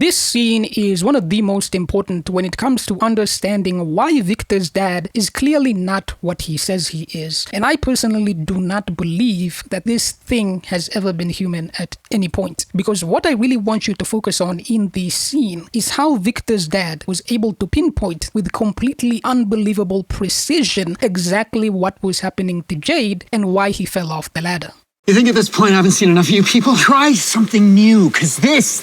This scene is one of the most important when it comes to understanding why Victor's dad is clearly not what he says he is. And I personally do not believe that this thing has ever been human at any point. Because what I really want you to focus on in this scene is how Victor's dad was able to pinpoint with completely unbelievable precision exactly what was happening to Jade and why he fell off the ladder. You think at this point I haven't seen enough of you people? Try something new, because this...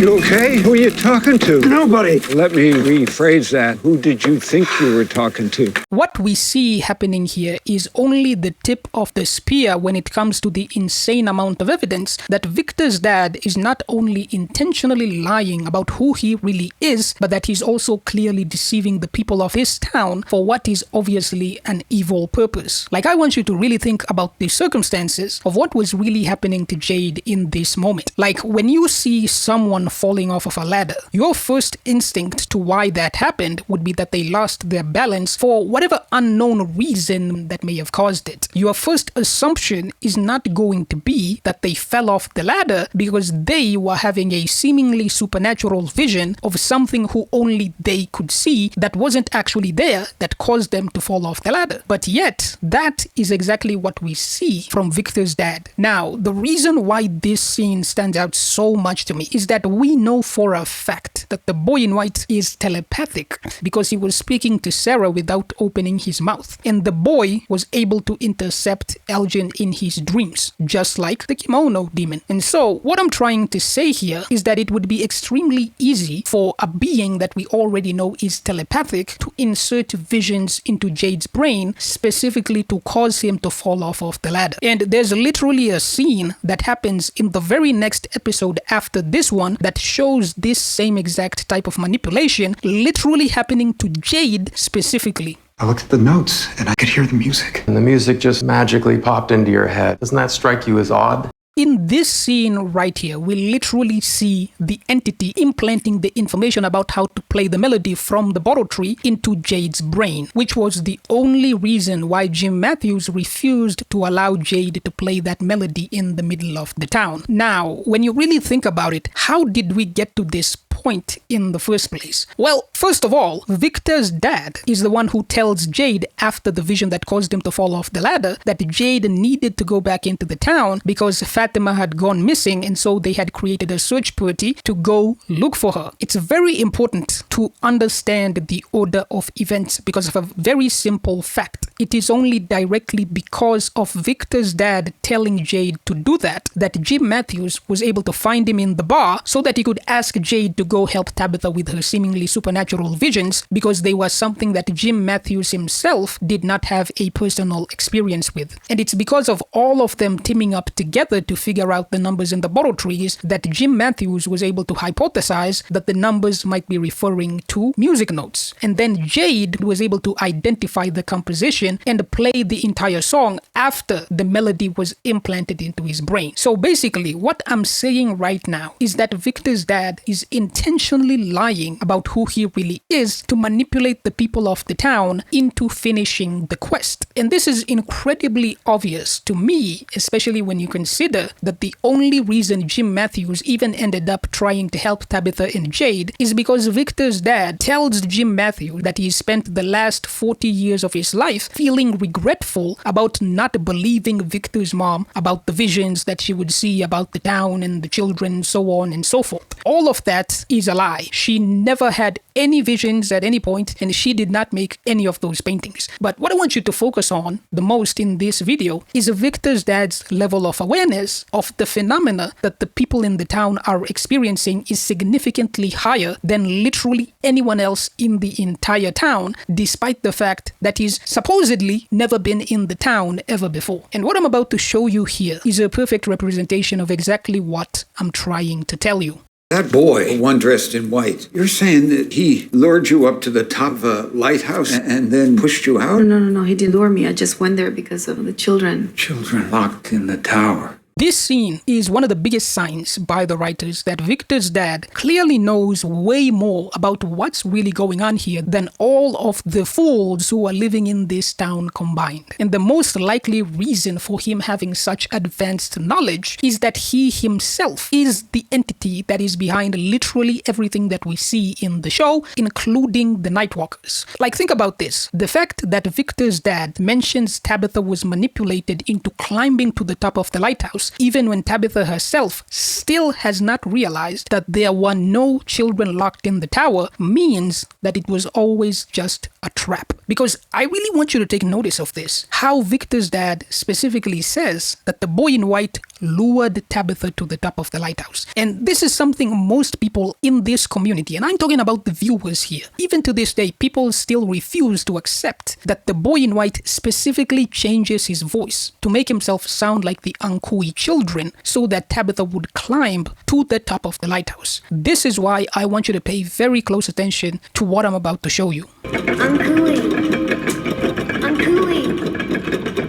You okay? Who are you talking to? Nobody. Let me rephrase that. Who did you think you were talking to? What we see happening here is only the tip of the spear when it comes to the insane amount of evidence that Victor's dad is not only intentionally lying about who he really is, but that he's also clearly deceiving the people of his town for what is obviously an evil purpose. Like, I want you to really think about the circumstances of what was really happening to Jade in this moment. Like, when you see someone falling off of a ladder, your first instinct to why that happened would be that they lost their balance for whatever unknown reason that may have caused it. Your first assumption is not going to be that they fell off the ladder because they were having a seemingly supernatural vision of something who only they could see that wasn't actually there that caused them to fall off the ladder. But yet, that is exactly what we see from Victor's dad. Now, the reason why this scene stands out so much to me is that we know for a fact that the boy in white is telepathic because he was speaking to Sarah without opening his mouth. And the boy was able to intercept Elgin in his dreams, just like the kimono demon. And so, what I'm trying to say here is that it would be extremely easy for a being that we already know is telepathic to insert visions into Jade's brain, specifically to cause him to fall off of the ladder. And there's literally a scene that happens in the very next episode after this one that shows this same exact type of manipulation literally happening to Jade specifically. I looked at the notes and I could hear the music. And the music just magically popped into your head. Doesn't that strike you as odd? In this scene right here, we literally see the entity implanting the information about how to play the melody from the bottle tree into Jade's brain, which was the only reason why Jim Matthews refused to allow Jade to play that melody in the middle of the town. Now, when you really think about it, how did we get to this point in the first place? Well, first of all, Victor's dad is the one who tells Jade after the vision that caused him to fall off the ladder that Jade needed to go back into the town because Fatima had gone missing, and so they had created a search party to go look for her. It's very important to understand the order of events because of a very simple fact. It is only directly because of Victor's dad telling Jade to do that Jim Matthews was able to find him in the bar so that he could ask Jade to go help Tabitha with her seemingly supernatural visions, because they were something that Jim Matthews himself did not have a personal experience with. And it's because of all of them teaming up together to figure out the numbers in the bottle trees that Jim Matthews was able to hypothesize that the numbers might be referring to music notes. And then Jade was able to identify the composition and play the entire song after the melody was implanted into his brain. So basically, what I'm saying right now is that Victor's dad is intentionally lying about who he really is to manipulate the people of the town into finishing the quest. And this is incredibly obvious to me, especially when you consider that the only reason Jim Matthews even ended up trying to help Tabitha and Jade is because Victor's dad tells Jim Matthews that he spent the last 40 years of his life feeling regretful about not believing Victor's mom about the visions that she would see about the town and the children, so on and so forth. All of that is a lie. She never had any visions at any point, and she did not make any of those paintings. But what I want you to focus on the most in this video is Victor's dad's level of awareness of the phenomena that the people in the town are experiencing is significantly higher than literally anyone else in the entire town, despite the fact that he's supposedly never been in the town ever before. And what I'm about to show you here is a perfect representation of exactly what I'm trying to tell you. That boy, the one dressed in white, you're saying that he lured you up to the top of a lighthouse and then pushed you out? No. He didn't lure me. I just went there because of the children. Children locked in the tower. This scene is one of the biggest signs by the writers that Victor's dad clearly knows way more about what's really going on here than all of the fools who are living in this town combined. And the most likely reason for him having such advanced knowledge is that he himself is the entity that is behind literally everything that we see in the show, including the Nightwalkers. Like, think about this. The fact that Victor's dad mentions Tabitha was manipulated into climbing to the top of the lighthouse, even when Tabitha herself still has not realized that there were no children locked in the tower, means that it was always just a trap. Because I really want you to take notice of this. How Victor's dad specifically says that the boy in white lured Tabitha to the top of the lighthouse. And this is something most people in this community, and I'm talking about the viewers here, even to this day, people still refuse to accept that the boy in white specifically changes his voice to make himself sound like the Ankui children so that Tabitha would climb to the top of the lighthouse. This is why I want you to pay very close attention to what I'm about to show you.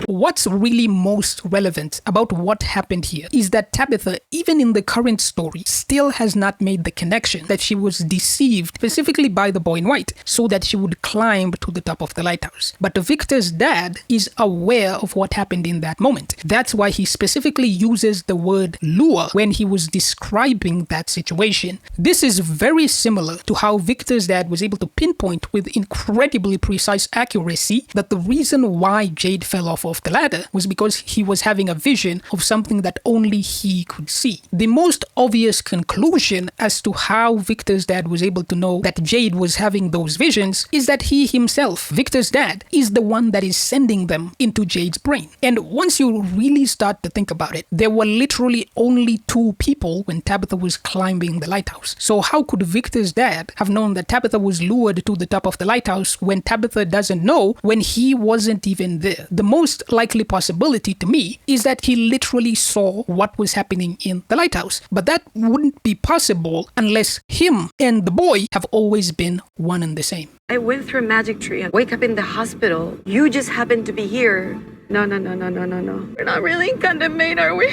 What's really most relevant about what happened here is that Tabitha, even in the current story, still has not made the connection that she was deceived specifically by the boy in white so that she would climb to the top of the lighthouse. But Victor's dad is aware of what happened in that moment. That's why he specifically uses the word lure when he was describing that situation. This is very similar to how Victor's dad was able to pinpoint with incredibly precise accuracy that the reason why Jade fell off of the ladder was because he was having a vision of something that only he could see. The most obvious conclusion as to how Victor's dad was able to know that Jade was having those visions is that he himself, Victor's dad, is the one that is sending them into Jade's brain. And once you really start to think about it, there were literally only two people when Tabitha was climbing the lighthouse. So how could Victor's dad have known that Tabitha was lured to the top of the lighthouse when Tabitha doesn't know when he wasn't even there? The most likely possibility to me is that he literally saw what was happening in the lighthouse. But that wouldn't be possible unless him and the boy have always been one and the same. I went through a magic tree and wake up in the hospital. You just happened to be here. No. We're not really in Condemnate, are we?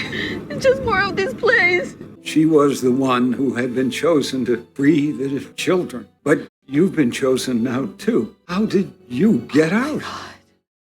It's just more of this place. She was the one who had been chosen to free the children. But you've been chosen now, too. How did you get out?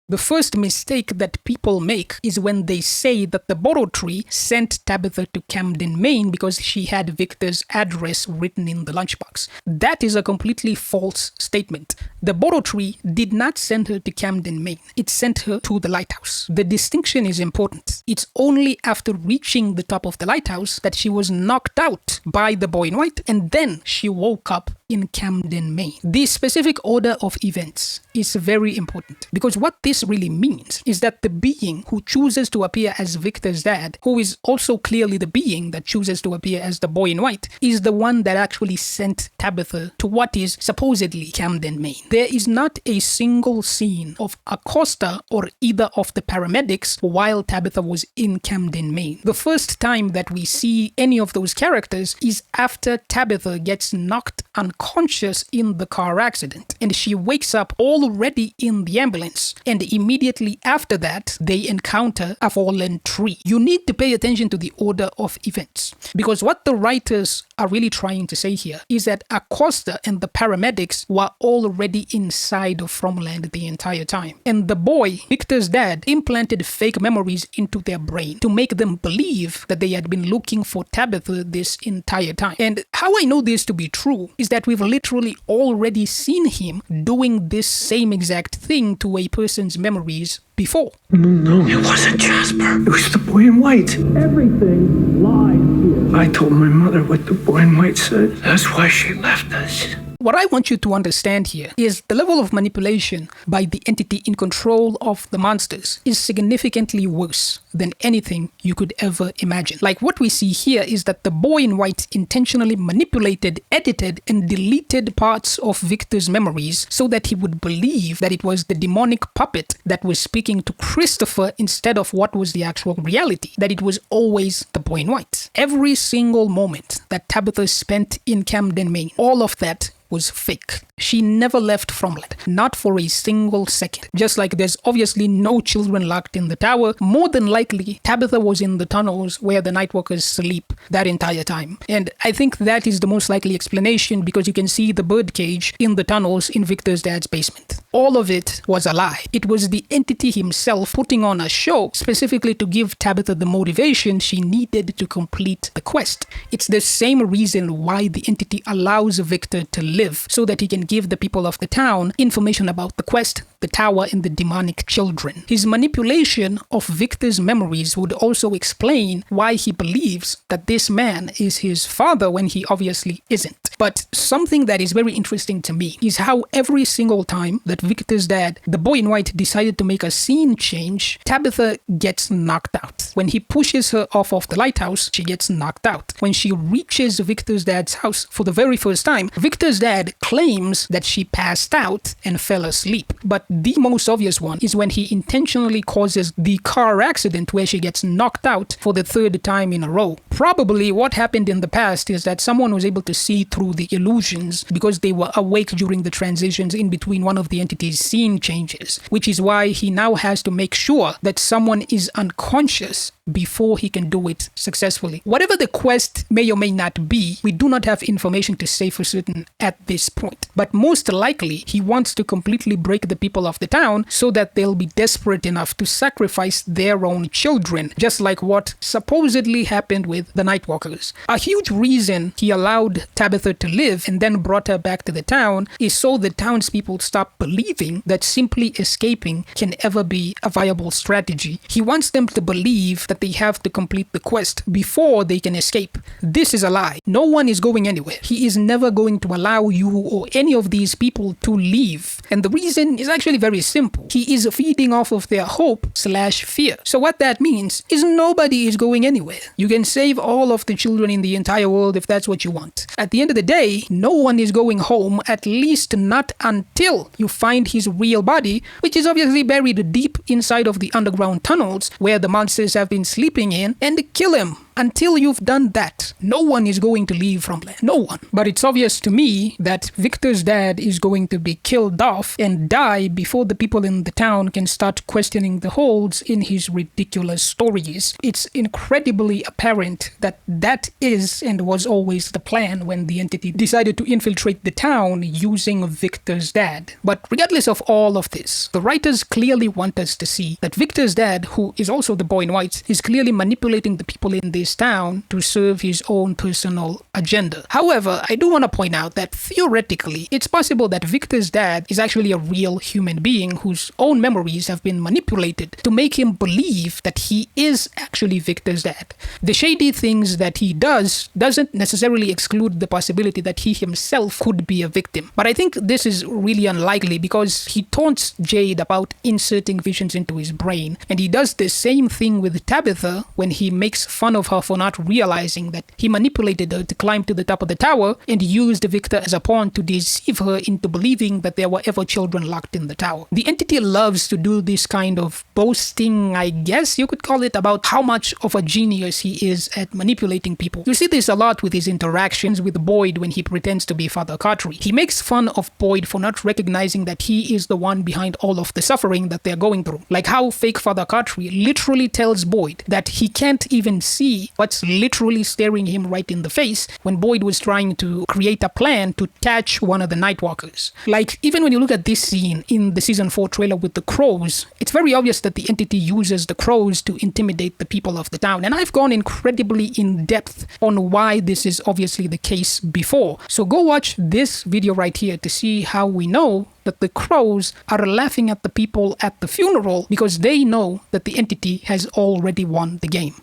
The first mistake that people make is when they say that the Boro Tree sent Tabitha to Camden, Maine because she had Victor's address written in the lunchbox. That is a completely false statement. The Boro Tree did not send her to Camden, Maine. It sent her to the lighthouse. The distinction is important. It's only after reaching the top of the lighthouse that she was knocked out by the boy in white, and then she woke up in Camden, Maine. The specific order of events is very important because what this really means is that the being who chooses to appear as Victor's dad, who is also clearly the being that chooses to appear as the boy in white, is the one that actually sent Tabitha to what is supposedly Camden, Maine. There is not a single scene of Acosta or either of the paramedics while Tabitha was in Camden, Maine. The first time that we see any of those characters is after Tabitha gets knocked unconscious in the car accident, and she wakes up already in the ambulance, and immediately after that they encounter a fallen tree. You need to pay attention to the order of events, because what the writers are really trying to say here is that Acosta and the paramedics were already inside of Fromland the entire time, and the boy, Victor's dad, implanted fake memories into their brain to make them believe that they had been looking for Tabitha this entire time. And how I know this to be true is that we've literally already seen him doing this same exact thing to a person's memories before. No, it wasn't Jasper. It was the boy in white. Everything lied here. I told my mother what the boy in white said. That's why she left us. What I want you to understand here is the level of manipulation by the entity in control of the monsters is significantly worse than anything you could ever imagine. Like, what we see here is that the boy in white intentionally manipulated, edited, and deleted parts of Victor's memories so that he would believe that it was the demonic puppet that was speaking to Christopher instead of what was the actual reality, that it was always the boy in white. Every single moment that Tabitha spent in Camden, Maine, all of that was fake. She never left Fromland, not for a single second. Just like there's obviously no children locked in the tower, more than likely Tabitha was in the tunnels where the Nightwalkers sleep that entire time. And I think that is the most likely explanation, because you can see the birdcage in the tunnels in Victor's dad's basement. All of it was a lie. It was the entity himself putting on a show specifically to give Tabitha the motivation she needed to complete the quest. It's the same reason why the entity allows Victor to live, so that he can give the people of the town information about the quest, the tower, and the demonic children. His manipulation of Victor's memories would also explain why he believes that this man is his father when he obviously isn't. But something that is very interesting to me is how every single time that Victor's dad, the boy in white, decided to make a scene change, Tabitha gets knocked out. When he pushes her off of the lighthouse, she gets knocked out. When she reaches Victor's dad's house for the very first time, Victor's dad claims that she passed out and fell asleep. But the most obvious one is when he intentionally causes the car accident where she gets knocked out for the third time in a row. Probably what happened in the past is that someone was able to see through the illusions because they were awake during the transitions in between one of the entity's scene changes, which is why he now has to make sure that someone is unconscious before he can do it successfully. Whatever the quest may or may not be, we do not have information to say for certain at this point. But most likely, he wants to completely break the people of the town so that they'll be desperate enough to sacrifice their own children, just like what supposedly happened with the Nightwalkers. A huge reason he allowed Tabitha to live and then brought her back to the town is so the townspeople stop believing that simply escaping can ever be a viable strategy. He wants them to believe that they have to complete the quest before they can escape. This is a lie. No one is going anywhere. He is never going to allow you or any of these people to leave. And the reason is actually very simple. He is feeding off of their hope/fear. So what that means is nobody is going anywhere. You can save all of the children in the entire world if that's what you want. At the end of the day, no one is going home, at least not until you find his real body, which is obviously buried deep inside of the underground tunnels where the monsters have been sleeping in, and kill him. Until you've done that, no one is going to leave Fromland. No one. But it's obvious to me that Victor's dad is going to be killed off and die before the people in the town can start questioning the holds in his ridiculous stories. It's incredibly apparent that that is and was always the plan when the entity decided to infiltrate the town using Victor's dad. But regardless of all of this, the writers clearly want us to see that Victor's dad, who is also the boy in white, is clearly manipulating the people in this town to serve his own personal agenda. However, I do want to point out that theoretically, it's possible that Victor's dad is actually a real human being whose own memories have been manipulated to make him believe that he is actually Victor's dad. The shady things that he doesn't necessarily exclude the possibility that he himself could be a victim. But I think this is really unlikely because he taunts Jade about inserting visions into his brain, and he does the same thing with Tabitha when he makes fun of her for not realizing that he manipulated her to climb to the top of the tower and used Victor as a pawn to deceive her into believing that there were ever children locked in the tower. The entity loves to do this kind of boasting, I guess you could call it, about how much of a genius he is at manipulating people. You see this a lot with his interactions with Boyd when he pretends to be Father Cartry. He makes fun of Boyd for not recognizing that he is the one behind all of the suffering that they're going through. Like how fake Father Cartry literally tells Boyd that he can't even see what's literally staring him right in the face when Boyd was trying to create a plan to catch one of the Nightwalkers. Like, even when you look at this scene in the season 4 trailer with the crows, it's very obvious that the entity uses the crows to intimidate the people of the town. And I've gone incredibly in depth on why this is obviously the case before. So go watch this video right here to see how we know that the crows are laughing at the people at the funeral because they know that the entity has already won the game.